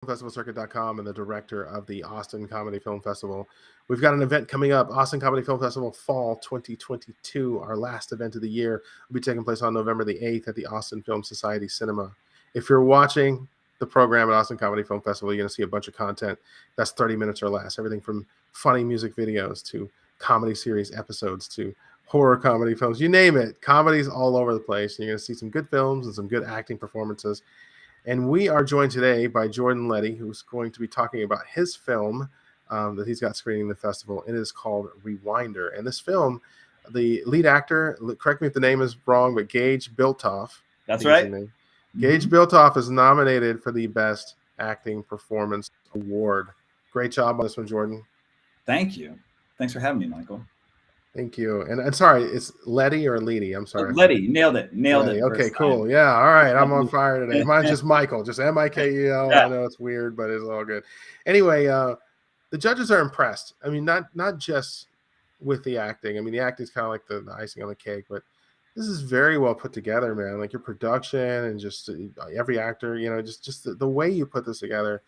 festivalcircuit.com and the director of the Austin Comedy Film Festival. We've got an event coming up, Austin Comedy Film Festival Fall 2022, our last event of the year. Will be taking place on November the 8th at the Austin Film Society Cinema. If you're watching the program at Austin Comedy Film Festival, you're going to see a bunch of content that's 30 minutes or less. Everything from funny music videos to comedy series episodes to horror comedy films, you name it. Comedy's all over the place. And you're going to see some good films and some good acting performances. And we are joined today by Jordan Ledy, who's going to be talking about his film that he's got screening the festival. It is called Rewinder. And this film, the lead actor, correct me if the name is wrong, but Gage Biltoft. That's right. Gage Biltoft is nominated for the Best Acting Performance Award. Great job on this one, Jordan. Thank you. Thanks for having me, Michael. Thank you. And sorry, it's Ledy or Ledy? I'm sorry. Ledy. Nailed it. Okay, cool. Yeah. All right. I'm on fire today. Mine's just Michael, just Mikel. Yeah. I know it's weird, but it's all good. Anyway, the judges are impressed. I mean, not just with the acting. I mean, the acting is kind of like the icing on the cake, but this is very well put together, man. Like your production and just every actor, just the way you put this together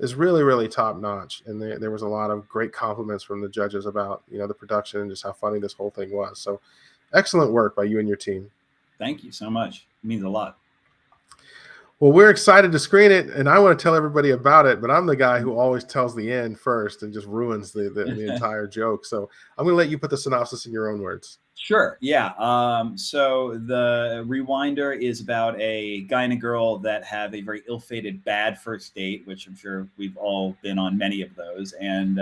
is really, really top notch. And there was a lot of great compliments from the judges about, the production and just how funny this whole thing was. So excellent work by you and your team. Thank you so much. It means a lot. Well, we're excited to screen it, and I want to tell everybody about it, but I'm the guy who always tells the end first and just ruins the entire joke. So I'm going to let you put the synopsis in your own words. Sure. Yeah. So the Rewinder is about a guy and a girl that have a very ill-fated bad first date, which I'm sure we've all been on many of those. And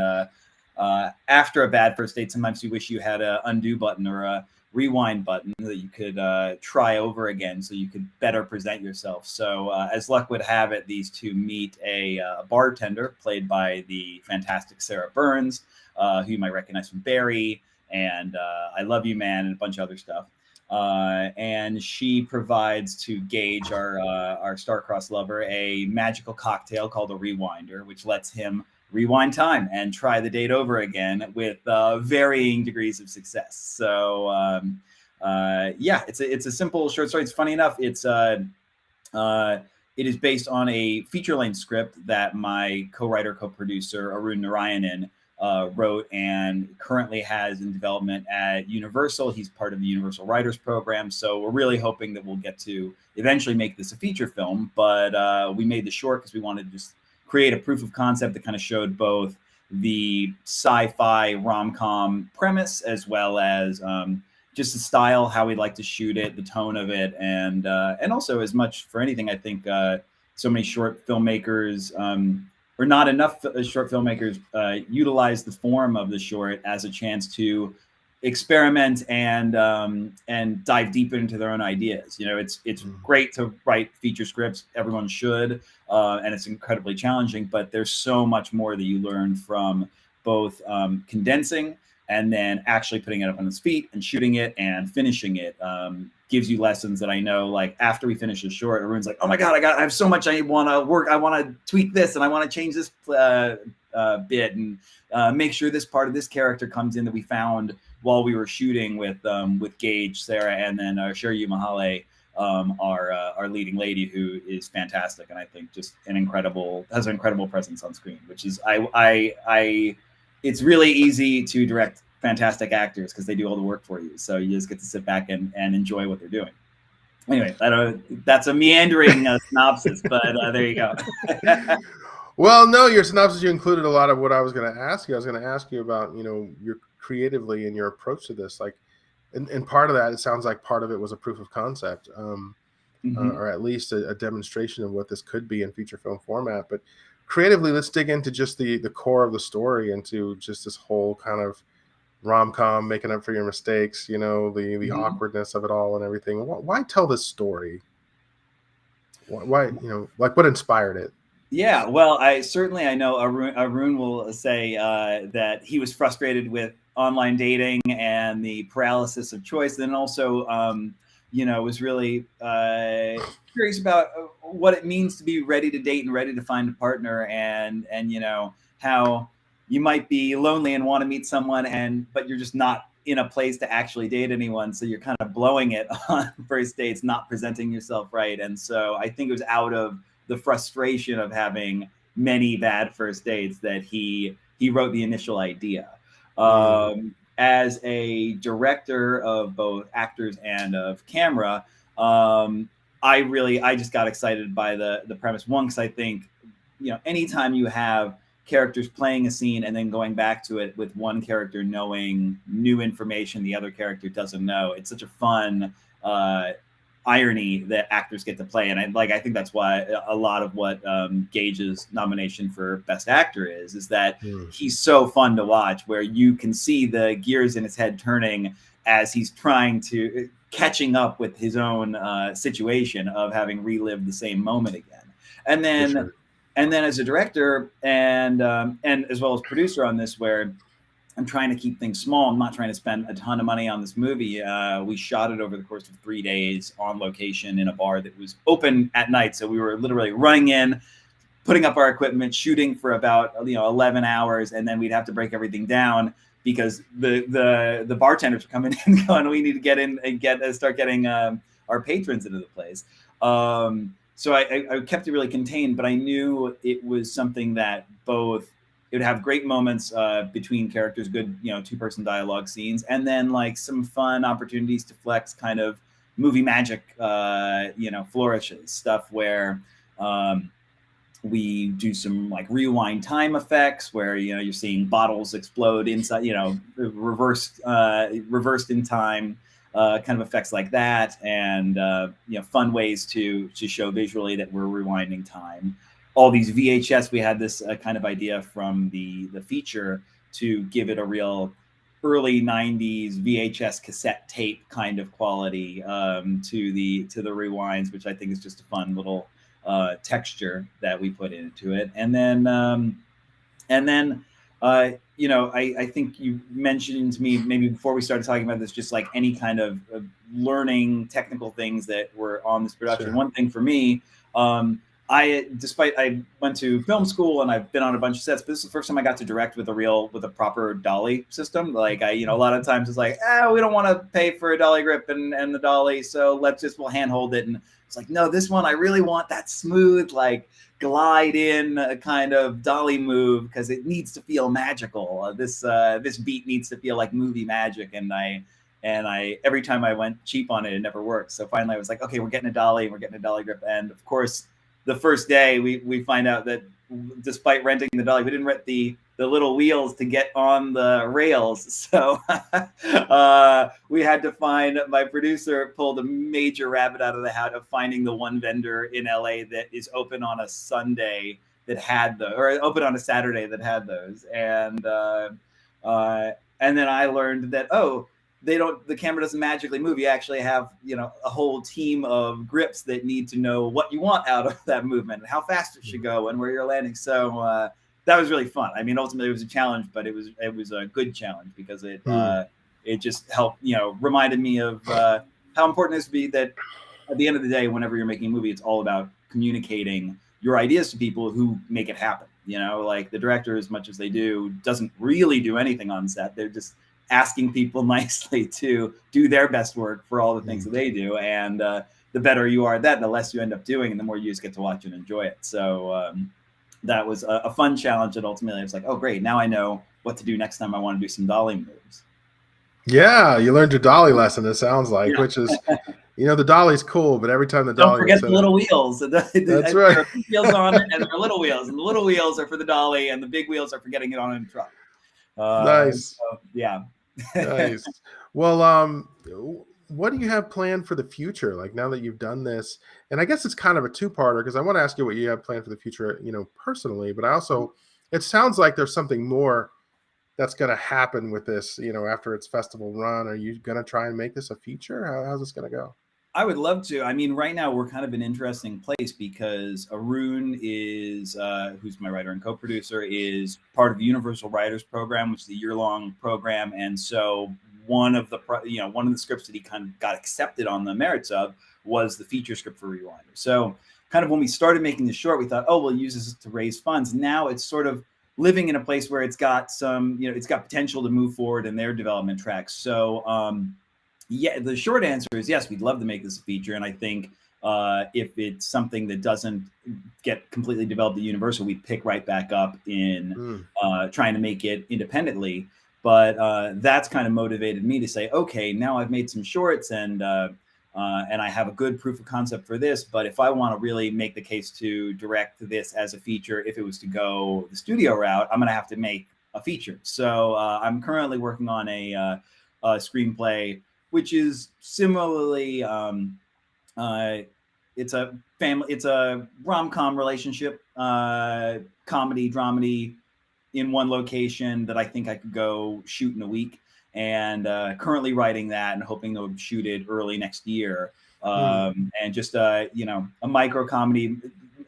after a bad first date, sometimes you wish you had an undo button or a rewind button that you could try over again so you could better present yourself. So as luck would have it, these two meet a bartender played by the fantastic Sarah Burns, who you might recognize from Barry and I Love You Man and a bunch of other stuff. And she provides to Gage, our star-crossed lover, a magical cocktail called a Rewinder, which lets him rewind time and try the date over again with varying degrees of success. So yeah, it's a simple short story. It's funny enough. It is based on a feature-length script that my co-writer, co-producer Arun Narayanan wrote and currently has in development at Universal. He's part of the Universal Writers Program. So we're really hoping that we'll get to eventually make this a feature film. But we made the short because we wanted to just create a proof of concept that kind of showed both the sci-fi rom-com premise as well as just the style, how we'd like to shoot it, the tone of it, and also as much for anything, I think so many short filmmakers or not enough short filmmakers utilize the form of the short as a chance to experiment and dive deeper into their own ideas. It's great to write feature scripts. Everyone should, and it's incredibly challenging. But there's so much more that you learn from both condensing and then actually putting it up on its feet and shooting it and finishing it. Gives you lessons that I know, like after we finish the short, everyone's like, oh my God, I have so much I want to work. I want to tweak this and I want to change this bit and make sure this part of this character comes in that we found while we were shooting with Gage, Sarah, and then Sherry Mahale, our leading lady, who is fantastic. And I think just has an incredible presence on screen, which is, it's really easy to direct fantastic actors because they do all the work for you. So you just get to sit back and enjoy what they're doing. Anyway, that's a meandering synopsis, but there you go. Well, no, your synopsis, you included a lot of what I was going to ask you. I was going to ask you about, your creatively and your approach to this. Like, and part of that, it sounds like part of it was a proof of concept, or at least a demonstration of what this could be in feature film format. But creatively, let's dig into just the core of the story, into just this whole kind of rom-com, making up for your mistakes, the awkwardness of it all and everything. Why tell this story? Why, like what inspired it? Yeah, well, I know Arun will say that he was frustrated with online dating and the paralysis of choice. Then also, was really curious about what it means to be ready to date and ready to find a partner, and how you might be lonely and want to meet someone, but you're just not in a place to actually date anyone. So you're kind of blowing it on first dates, not presenting yourself right. And so I think it was out of the frustration of having many bad first dates that he wrote the initial idea. Mm. As a director of both actors and of camera, I just got excited by the premise. One, because I think, anytime you have characters playing a scene and then going back to it with one character knowing new information the other character doesn't know, it's such a fun irony that actors get to play. And I think that's why a lot of what Gage's nomination for Best Actor is that he's so fun to watch, where you can see the gears in his head turning as he's trying to catching up with his own situation of having relived the same moment again. And then as a director and as well as producer on this, where I'm trying to keep things small. I'm not trying to spend a ton of money on this movie. We shot it over the course of 3 days on location in a bar that was open at night. So we were literally running in, putting up our equipment, shooting for about 11 hours, and then we'd have to break everything down because the bartenders were coming in going, we need to get in and start getting our patrons into the place. So I kept it really contained, but I knew it was something that both it would have great moments between characters, good, two-person dialogue scenes, and then like some fun opportunities to flex kind of movie magic, flourishes, stuff where we do some like rewind time effects where, you're seeing bottles explode inside, reversed in time, kind of effects like that. And, fun ways to show visually that we're rewinding time. All these VHS, we had this kind of idea from the feature to give it a real early 90s VHS cassette tape kind of quality to the rewinds, which I think is just a fun little texture that we put into it. And then I think you mentioned to me maybe before we started talking about this, just like any kind of learning technical things that were on this production. Sure. One thing for me, I went to film school and I've been on a bunch of sets, but this is the first time I got to direct with a proper dolly system. Like a lot of times it's like, we don't want to pay for a dolly grip and the dolly, so we'll handhold it. And it's like, no, this one I really want that smooth, like glide in kind of dolly move because it needs to feel magical. This beat needs to feel like movie magic, and I every time I went cheap on it, it never worked. So finally I was like, okay, we're getting a dolly grip, and of course, the first day we find out that despite renting the dolly, we didn't rent the little wheels to get on the rails. So we had to find, my producer pulled a major rabbit out of the hat of finding the one vendor in LA that is open on a Sunday that had or open on a Saturday that had those. And then I learned that, the camera doesn't magically move. You actually have, a whole team of grips that need to know what you want out of that movement and how fast it should go and where you're landing. So that was really fun. I mean, ultimately it was a challenge, but it was a good challenge because it just helped, reminded me of how important it is to be that at the end of the day, whenever you're making a movie, it's all about communicating your ideas to people who make it happen. Like the director, as much as they do, doesn't really do anything on set. They're just asking people nicely to do their best work for all the things that they do. And the better you are at that, the less you end up doing, and the more you just get to watch and enjoy it. So that was a fun challenge. And ultimately I was like, oh, great. Now I know what to do next time I want to do some dolly moves. Yeah, you learned your dolly lesson, it sounds like, which is, the dolly's cool, but every time the dolly... Don't forget the little wheels. That's right. There are big wheels on it, and there are little wheels. And the little wheels are for the dolly, and the big wheels are for getting it on in the truck. Nice. So, yeah. Nice. Well, what do you have planned for the future? Like now that you've done this, and I guess it's kind of a two-parter because I want to ask you what you have planned for the future, personally, but I also, it sounds like there's something more that's going to happen with this, after its festival run. Are you going to try and make this a feature? How's this going to go? I would love to. I mean, right now we're kind of an interesting place because Arun is, who's my writer and co-producer, is part of the Universal Writers Program, which is a year-long program. And so one of the scripts that he kind of got accepted on the merits of was the feature script for Rewinder. So kind of when we started making the short, we thought, we'll use this to raise funds. Now it's sort of living in a place where it's got some, it's got potential to move forward in their development tracks. So, yeah, the short answer is yes, we'd love to make this a feature. And I think If it's something that doesn't get completely developed at Universal, we pick right back up in trying to make it independently. But that's kind of motivated me to say, okay, now I've made some shorts and I have a good proof of concept for this. But if I want to really make the case to direct this as a feature, if it was to go the studio route, I'm going to have to make a feature. So I'm currently working on a screenplay, which is similarly, it's a rom-com relationship, comedy, dramedy in one location that I think I could go shoot in a week. And currently writing that and hoping to shoot it early next year. And just a micro comedy.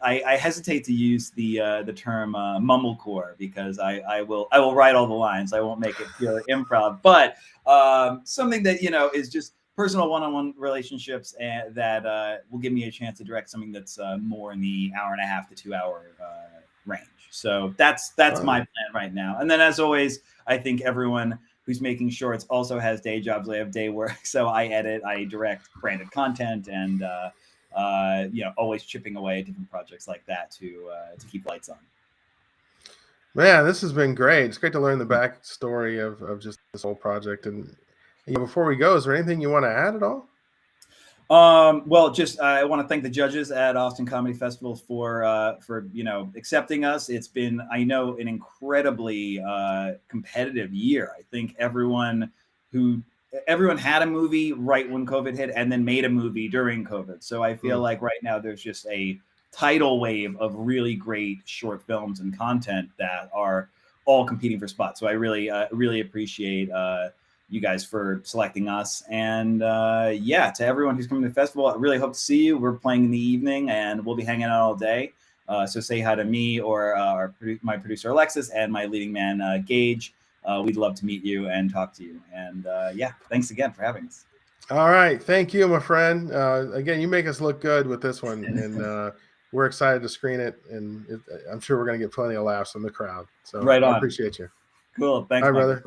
I hesitate to use the term mumblecore because I will write all the lines. I won't make it pure improv, but something that is just personal one-on-one relationships and that will give me a chance to direct something that's more in the 1.5 to 2 hour range. So that's my plan right now. And then, as always, I think everyone who's making shorts also has day jobs. I have day work, so I edit, I direct branded content, and always chipping away at different projects like that to keep lights on. Man, this has been great. It's great to learn the backstory of just this whole project. And before we go, is there anything you want to add at all? Well, just I want to thank the judges at Austin Comedy Festival for accepting us. It's been, I know, an incredibly competitive year. I think everyone had a movie right when COVID hit and then made a movie during COVID. So I feel like right now there's just a tidal wave of really great short films and content that are all competing for spots. So I really appreciate you guys for selecting us. And to everyone who's coming to the festival, I really hope to see you. We're playing in the evening and we'll be hanging out all day. So say hi to me or my producer, Alexis, and my leading man, Gage. We'd love to meet you and talk to you. And thanks again for having us. All right. Thank you, my friend. Again, you make us look good with this one. And we're excited to screen it. And I'm sure we're going to get plenty of laughs from the crowd. So right on. I appreciate you. Cool. Thanks, Hi, brother.